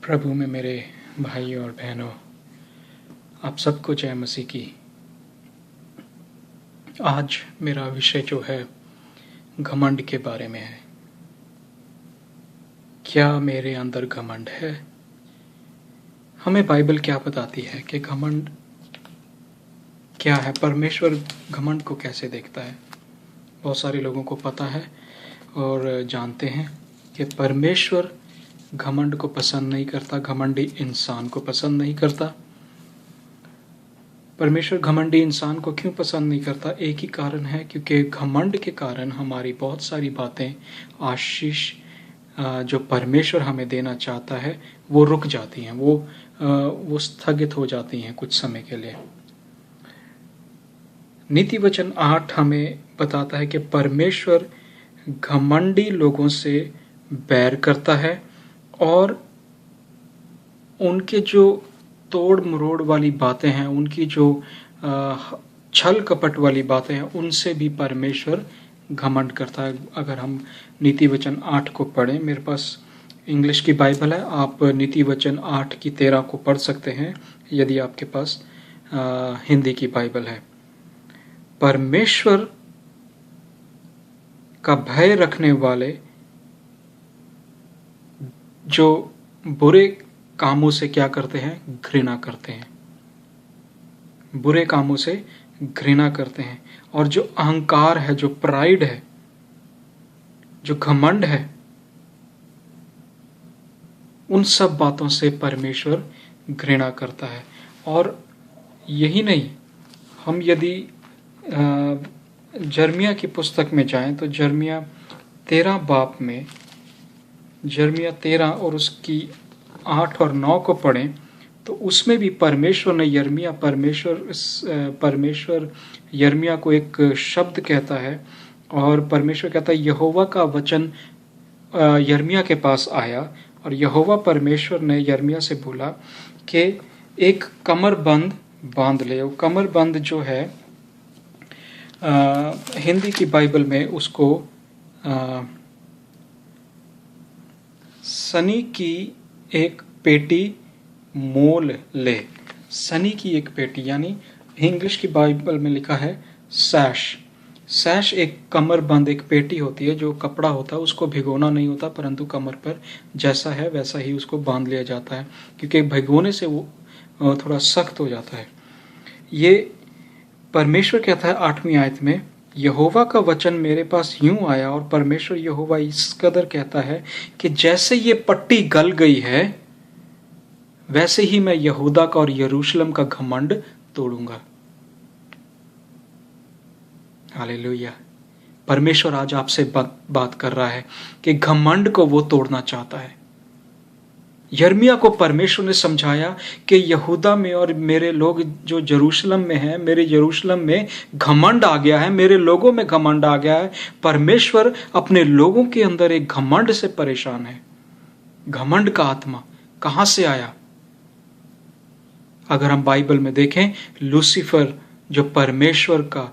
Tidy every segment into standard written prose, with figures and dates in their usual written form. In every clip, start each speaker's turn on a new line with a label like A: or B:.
A: प्रभु में मेरे भाई और बहनों, आप सबको जय मसीह की। आज मेरा विषय जो है घमंड के बारे में है। क्या मेरे अंदर घमंड है? हमें बाइबल क्या बताती है कि घमंड क्या है? परमेश्वर घमंड को कैसे देखता है? बहुत सारे लोगों को पता है और जानते हैं कि परमेश्वर घमंड को पसंद नहीं करता, घमंडी इंसान को पसंद नहीं करता। परमेश्वर घमंडी इंसान को क्यों पसंद नहीं करता? एक ही कारण है, क्योंकि घमंड के कारण हमारी बहुत सारी बातें, आशीष जो परमेश्वर हमें देना चाहता है वो रुक जाती हैं, वो स्थगित हो जाती हैं कुछ समय के लिए। नीति वचन 8 हमें बताता है कि परमेश्वर घमंडी लोगों से बैर करता है और उनके जो तोड़ मरोड़ वाली बातें हैं, उनकी जो छल कपट वाली बातें हैं, उनसे भी परमेश्वर घमंड करता है। अगर हम नीति वचन 8 को पढ़ें, मेरे पास इंग्लिश की बाइबल है, आप नीति वचन 8 की 13 को पढ़ सकते हैं यदि आपके पास हिंदी की बाइबल है। परमेश्वर का भय रखने वाले जो बुरे कामों से क्या करते हैं? घृणा करते हैं। बुरे कामों से घृणा करते हैं। और जो अहंकार है, जो प्राइड है, जो घमंड है, उन सब बातों से परमेश्वर घृणा करता है। और यही नहीं, हम यदि जर्मिया की पुस्तक में जाएं तो जर्मिया 13 बाब में, जर्मिया 13 और उसकी 8 और 9 को पढ़ें तो उसमें भी परमेश्वर यर्मिया को एक शब्द कहता है। और परमेश्वर कहता है, यहोवा का वचन यर्मिया के पास आया और यहोवा परमेश्वर ने यर्मिया से बोला कि एक कमरबंद बांध ले। वो कमरबंद जो है, हिंदी की बाइबल में उसको सनी की एक पेटी मोल ले। सनी की एक पेटी, यानी इंग्लिश की बाइबल में लिखा है सैश। सैश एक कमरबंद एक पेटी होती है, जो कपड़ा होता है उसको भिगोना नहीं होता, परंतु कमर पर जैसा है वैसा ही उसको बांध लिया जाता है, क्योंकि भिगोने से वो थोड़ा सख्त हो जाता है। ये परमेश्वर कहता है 8वीं आयत में, यहोवा का वचन मेरे पास यूं आया। और परमेश्वर यहोवा इस कदर कहता है कि जैसे ये पट्टी गल गई है, वैसे ही मैं यहूदा का और यरूशलेम का घमंड तोड़ूंगा। हालेलुया। परमेश्वर आज आपसे बात कर रहा है कि घमंड को वो तोड़ना चाहता है। यर्मिया को परमेश्वर ने समझाया कि यहूदा में और मेरे लोग जो यरूशलेम में हैं, मेरे यरूशलेम में घमंड आ गया है, मेरे लोगों में घमंड आ गया है। परमेश्वर अपने लोगों के अंदर एक घमंड से परेशान है। घमंड का आत्मा कहां से आया? अगर हम बाइबल में देखें, लूसीफर जो परमेश्वर का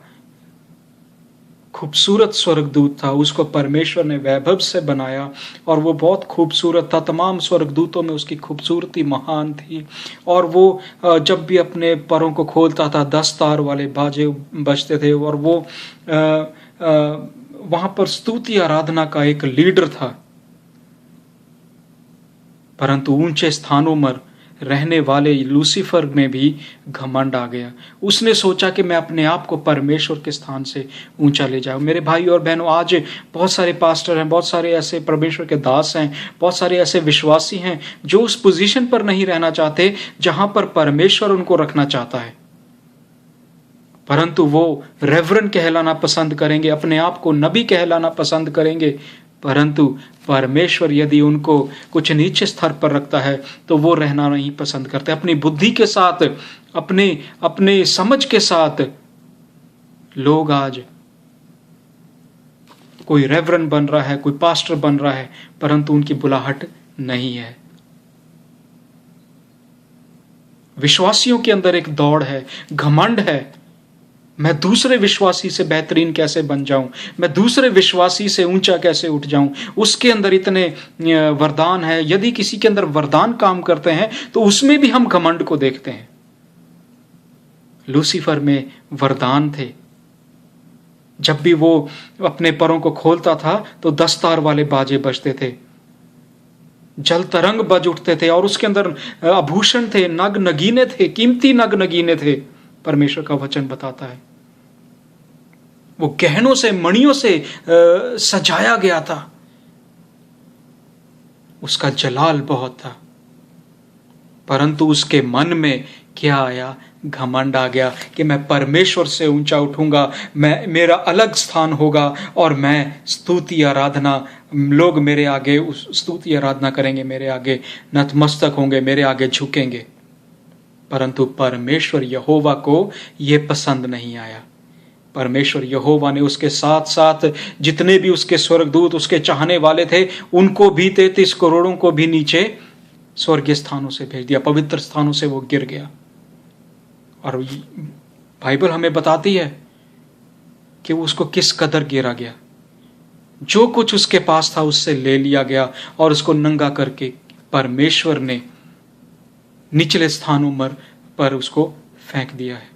A: खूबसूरत स्वर्गदूत था, उसको परमेश्वर ने वैभव से बनाया और वो बहुत खूबसूरत था। तमाम स्वर्गदूतों में उसकी खूबसूरती महान थी। और वो जब भी अपने परों को खोलता था 10 तार वाले बाजे बजते थे। और वो वहां पर स्तुति आराधना का एक लीडर था। परंतु ऊंचे स्थानों में रहने वाले लूसीफर में भी घमंड आ गया। उसने सोचा कि मैं अपने आप को परमेश्वर के स्थान से ऊंचा ले जाऊं। मेरे भाई और बहनों, आज बहुत सारे पास्टर हैं, बहुत सारे ऐसे परमेश्वर के दास हैं, बहुत सारे ऐसे विश्वासी हैं जो उस पोजीशन पर नहीं रहना चाहते जहां पर परमेश्वर उनको रखना चाहता है, परंतु वो रेवरेंड कहलाना पसंद करेंगे, अपने आप को नबी कहलाना पसंद करेंगे। परंतु परमेश्वर यदि उनको कुछ नीचे स्तर पर रखता है तो वो रहना नहीं पसंद करते। अपनी बुद्धि के साथ, अपने समझ के साथ लोग आज, कोई रेवरेंड बन रहा है, कोई पास्टर बन रहा है, परंतु उनकी बुलाहट नहीं है। विश्वासियों के अंदर एक दौड़ है, घमंड है। मैं दूसरे विश्वासी से बेहतरीन कैसे बन जाऊं, मैं दूसरे विश्वासी से ऊंचा कैसे उठ जाऊं। उसके अंदर इतने वरदान है, यदि किसी के अंदर वरदान काम करते हैं तो उसमें भी हम घमंड को देखते हैं। लूसीफर में वरदान थे, जब भी वो अपने परों को खोलता था तो 10 तार वाले बाजे बजते थे, जल तरंग बज उठते थे, और उसके अंदर आभूषण थे, नग नगीने थे, कीमती नग नगीने थे। परमेश्वर का वचन बताता है वो गहनों से, मणियों से सजाया गया था। उसका जलाल बहुत था, परंतु उसके मन में क्या आया? घमंड आ गया कि मैं परमेश्वर से ऊंचा उठूंगा, मैं, मेरा अलग स्थान होगा और मैं स्तुति आराधना, लोग मेरे आगे स्तुति आराधना करेंगे, मेरे आगे नतमस्तक होंगे, मेरे आगे झुकेंगे। परंतु परमेश्वर यहोवा को यह पसंद नहीं आया। परमेश्वर यहोवा ने उसके साथ साथ जितने भी उसके स्वर्गदूत, उसके चाहने वाले थे, उनको भी 33 करोड़ों को भी नीचे स्वर्गीय स्थानों से भेज दिया, पवित्र स्थानों से वो गिर गया। और बाइबल हमें बताती है कि उसको किस कदर गिरा गया। जो कुछ उसके पास था उससे ले लिया गया और उसको नंगा करके परमेश्वर ने निचले स्थानों पर उसको फेंक दिया है।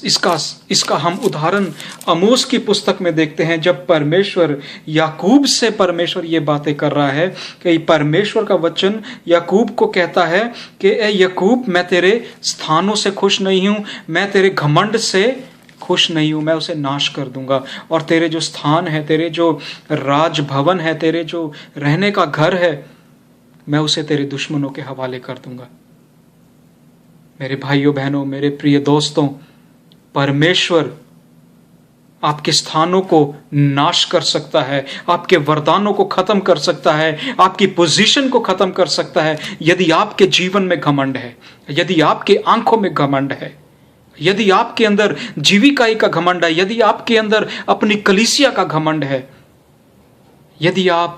A: इसका हम उदाहरण आमोस की पुस्तक में देखते हैं, जब परमेश्वर याकूब से परमेश्वर ये बातें कर रहा है कि परमेश्वर का वचन याकूब को कहता है कि ए याकूब, मैं तेरे स्थानों से खुश नहीं हूं, मैं तेरे घमंड से खुश नहीं हूं, मैं उसे नाश कर दूंगा, और तेरे जो स्थान है, तेरे जो राजभवन है, तेरे जो रहने का घर है, मैं उसे तेरे दुश्मनों के हवाले कर दूंगा। मेरे भाइयों बहनों, मेरे प्रिय दोस्तों, परमेश्वर आपके स्थानों को नाश कर सकता है, आपके वरदानों को खत्म कर सकता है, आपकी पोजीशन को खत्म कर सकता है, यदि आपके जीवन में घमंड है, यदि आपके आंखों में घमंड है, यदि आपके अंदर जीविकाई का घमंड है, यदि आपके अंदर अपनी कलीसिया का घमंड है, यदि आप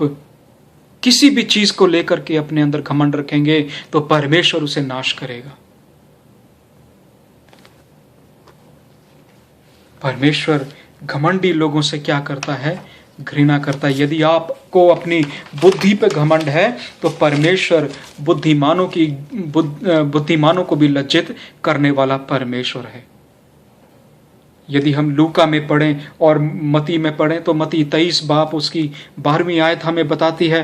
A: किसी भी चीज को लेकर के अपने अंदर घमंड रखेंगे तो परमेश्वर उसे नाश करेगा। परमेश्वर घमंडी लोगों से क्या करता है? घृणा करता है। यदि आपको अपनी बुद्धि पे घमंड है तो परमेश्वर बुद्धिमानों को भी लज्जित करने वाला परमेश्वर है। यदि हम लूका में पढ़ें और मती में पढ़ें तो मती 23 बाप उसकी 12वीं आयत हमें बताती है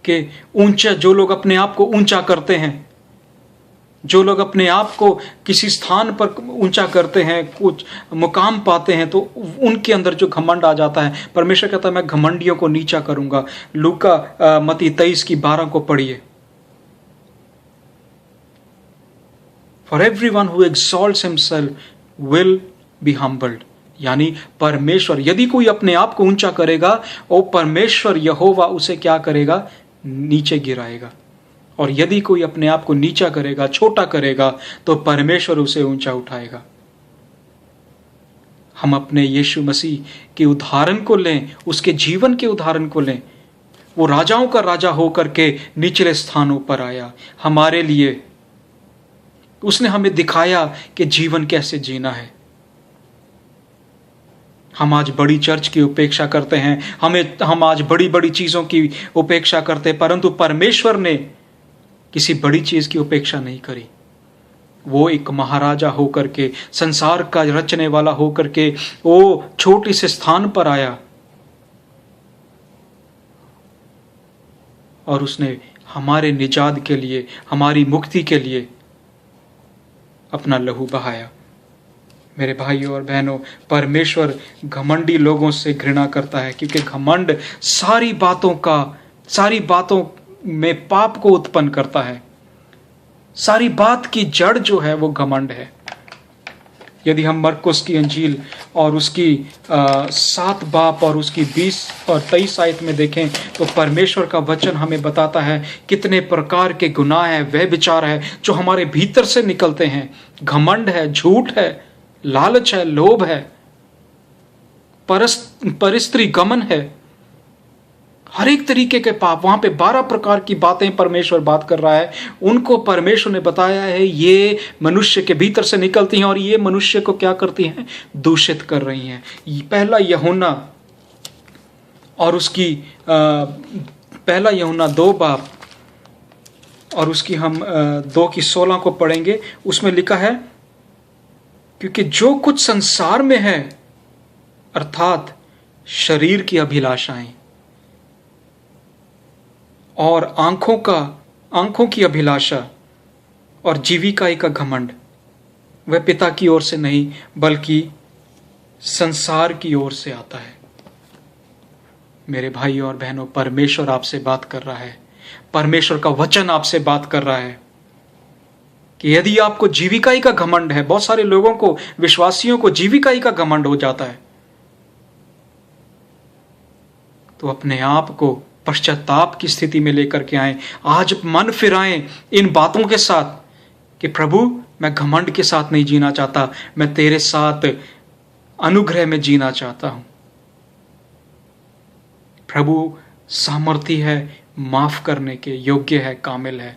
A: कि ऊंचा, जो लोग अपने आप को ऊंचा करते हैं, जो लोग अपने आप को किसी स्थान पर ऊंचा करते हैं, कुछ मुकाम पाते हैं, तो उनके अंदर जो घमंड आ जाता है, परमेश्वर कहता है मैं घमंडियों को नीचा करूंगा। लूका मती 23 की 12 को पढ़िए। For everyone who exalts himself will be humbled, यानी परमेश्वर, यदि कोई अपने आप को ऊंचा करेगा और परमेश्वर यहोवा उसे क्या करेगा? नीचे गिराएगा। और यदि कोई अपने आप को नीचा करेगा, छोटा करेगा, तो परमेश्वर उसे ऊंचा उठाएगा। हम अपने यीशु मसीह के उदाहरण को लें, उसके जीवन के उदाहरण को लें। वो राजाओं का राजा होकर के निचले स्थानों पर आया हमारे लिए। उसने हमें दिखाया कि जीवन कैसे जीना है। हम आज बड़ी चर्च की उपेक्षा करते हैं, हम आज बड़ी बड़ी चीजों की उपेक्षा करते हैं, परंतु परमेश्वर ने किसी बड़ी चीज की उपेक्षा नहीं करी। वो एक महाराजा होकर के, संसार का रचने वाला होकर के, वो छोटे से स्थान पर आया और उसने हमारे निजात के लिए, हमारी मुक्ति के लिए अपना लहू बहाया। मेरे भाइयों और बहनों, परमेश्वर घमंडी लोगों से घृणा करता है, क्योंकि घमंड सारी बातों में पाप को उत्पन्न करता है। सारी बात की जड़ जो है वो घमंड है। यदि हम मरकुस की अंजील और उसकी 7 बाप और उसकी 20 और 23 आयत में देखें तो परमेश्वर का वचन हमें बताता है कितने प्रकार के गुनाह है, वह विचार है जो हमारे भीतर से निकलते हैं। घमंड है, झूठ है, लालच है, लोभ है, परस्त्री गमन है, हर एक तरीके के पाप, वहां पे 12 प्रकार की बातें परमेश्वर बात कर रहा है, उनको परमेश्वर ने बताया है ये मनुष्य के भीतर से निकलती हैं और ये मनुष्य को क्या करती हैं, दूषित कर रही हैं। पहला यूहन्ना और उसकी पहला यूहन्ना 2 बाब और उसकी हम 2:16 को पढ़ेंगे। उसमें लिखा है, क्योंकि जो कुछ संसार में है अर्थात शरीर की अभिलाषाएं और आंखों की अभिलाषा और जीविकाई का घमंड, वह पिता की ओर से नहीं बल्कि संसार की ओर से आता है। मेरे भाई और बहनों, परमेश्वर आपसे बात कर रहा है, परमेश्वर का वचन आपसे बात कर रहा है कि यदि आपको जीविकाई का घमंड है, बहुत सारे लोगों को, विश्वासियों को जीविकाई का घमंड हो जाता है, तो अपने आप को पश्चाताप की स्थिति में लेकर के आए। आज मन फिराएं इन बातों के साथ कि प्रभु मैं घमंड के साथ नहीं जीना चाहता, मैं तेरे साथ अनुग्रह में जीना चाहता हूं। प्रभु सामर्थी है, माफ करने के योग्य है, कामिल है।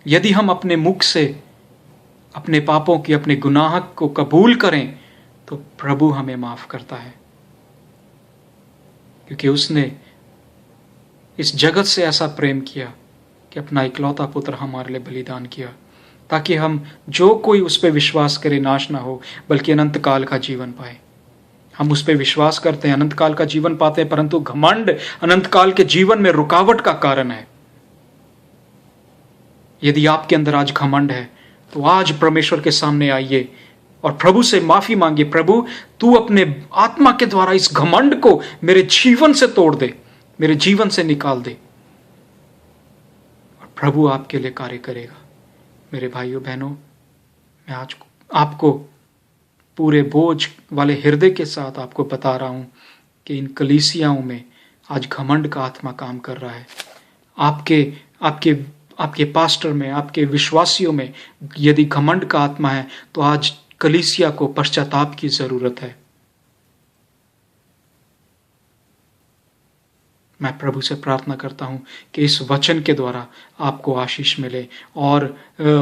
A: यदि हम अपने मुख से अपने पापों की, अपने गुनाह को कबूल करें तो प्रभु हमें माफ करता है, क्योंकि उसने इस जगत से ऐसा प्रेम किया कि अपना इकलौता पुत्र हमारे लिए बलिदान किया, ताकि हम जो कोई उस पर विश्वास करे नाश ना हो बल्कि अनंत काल का जीवन पाए। हम उस पर विश्वास करते हैं, अनंत काल का जीवन पाते हैं, परंतु घमंड अनंत काल के जीवन में रुकावट का कारण है। यदि आपके अंदर आज घमंड है तो आज परमेश्वर के सामने आइए और प्रभु से माफी मांगिए, प्रभु तू अपने आत्मा के द्वारा इस घमंड को मेरे जीवन से तोड़ दे, मेरे जीवन से निकाल दे, और प्रभु आपके लिए कार्य करेगा। मेरे भाइयों बहनों, मैं आज आपको पूरे बोझ वाले हृदय के साथ आपको बता रहा हूं कि इन कलीसियाओं में आज घमंड का आत्मा काम कर रहा है। आपके पास्टर में, आपके विश्वासियों में यदि घमंड का आत्मा है तो आज कलीसिया को पश्चाताप की जरूरत है। मैं प्रभु से प्रार्थना करता हूं कि इस वचन के द्वारा आपको आशीष मिले, और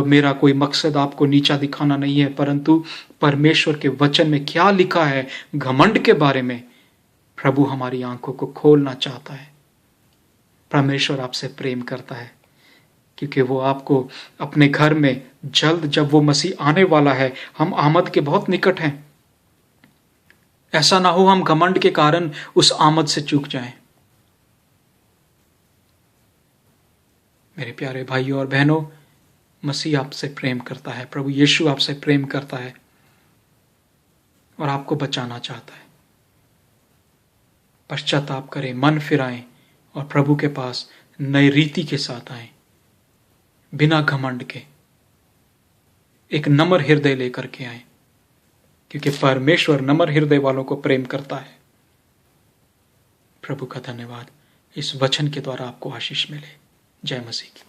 A: मेरा कोई मकसद आपको नीचा दिखाना नहीं है, परंतु परमेश्वर के वचन में क्या लिखा है घमंड के बारे में, प्रभु हमारी आंखों को खोलना चाहता है। परमेश्वर आपसे प्रेम करता है, क्योंकि वो आपको अपने घर में जल्द, जब वो मसीह आने वाला है, हम आमद के बहुत निकट हैं, ऐसा ना हो हम घमंड के कारण उस आमद से चूक जाएं। मेरे प्यारे भाइयों और बहनों, मसीह आपसे प्रेम करता है, प्रभु यीशु आपसे प्रेम करता है और आपको बचाना चाहता है। पश्चाताप करें, मन फिराएं और प्रभु के पास नई रीति के साथ आएं, बिना घमंड के, एक नम्र हृदय लेकर के आएं, क्योंकि परमेश्वर नम्र हृदय वालों को प्रेम करता है। प्रभु का धन्यवाद, इस वचन के द्वारा आपको आशीष मिले। जय मसीह की।